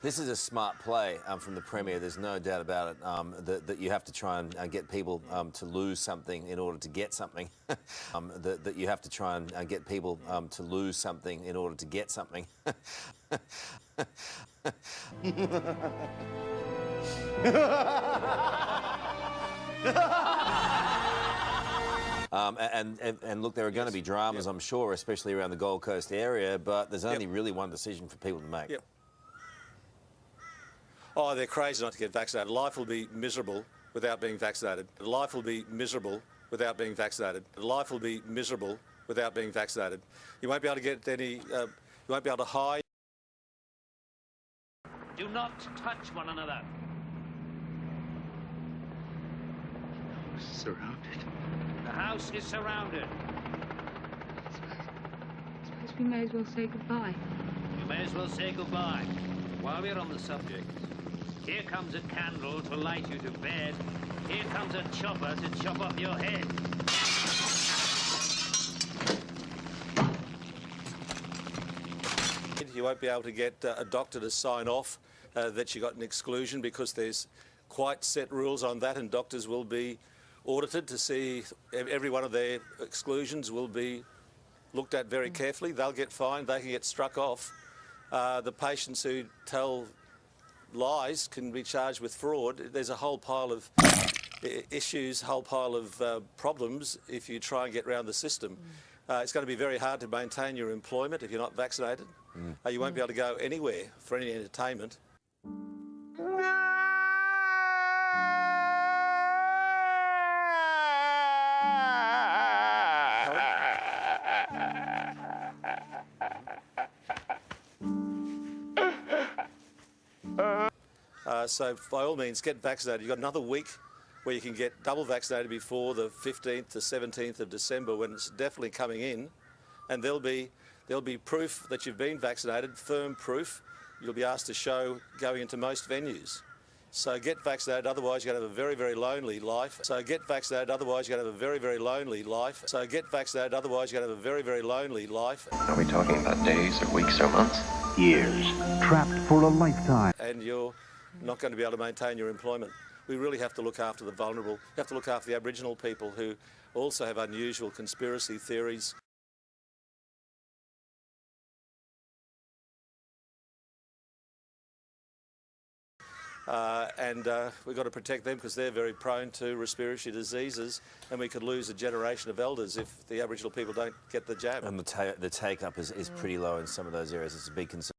This is a smart play from the Premier. There's no doubt about it. That you have to try and get people to lose something in order to get something. That you have to try and get people to lose something in order to get something. And look, there are going to be dramas, I'm sure, especially around the Gold Coast area, but there's only really one decision for people to make. Yep. Oh, they're crazy not to get vaccinated. Life will be miserable without being vaccinated. Life will be miserable without being vaccinated. Life will be miserable without being vaccinated. You won't be able to get any, you won't be able to hide. Do not touch one another. Surrounded. The house is surrounded. Suppose we may as well say goodbye. You may as well say goodbye. While we're on the subject, here comes a candle to light you to bed. Here comes a chopper to chop off your head. You won't be able to get a doctor to sign off that you got an exclusion, because there's quite set rules on that, and doctors will be audited to see every one of their exclusions will be looked at very carefully. They'll get fined, they can get struck off. The patients who tell lies can be charged with fraud. There's a whole pile of issues, whole pile of problems if you try and get around the system. It's going to be very hard to maintain your employment if you're not vaccinated. You won't be able to go anywhere for any entertainment. So by all means, get vaccinated. You've got another week where you can get double vaccinated before the 15th to 17th of December, when it's definitely coming in, and there'll be proof that you've been vaccinated, firm proof. You'll be asked to show going into most venues. So get vaccinated, otherwise you're going to have a very, very lonely life. So get vaccinated, otherwise you're going to have a very, very lonely life. So get vaccinated, otherwise you're going to have a very, very lonely life. Are we talking about days or weeks or months? Years. Trapped for a lifetime. And you're not going to be able to maintain your employment. We really have to look after the vulnerable. We have to look after the Aboriginal people, who also have unusual conspiracy theories. We've got to protect them, because they're very prone to respiratory diseases, and we could lose a generation of elders if the Aboriginal people don't get the jab. And the take-up is pretty low in some of those areas. It's a big concern.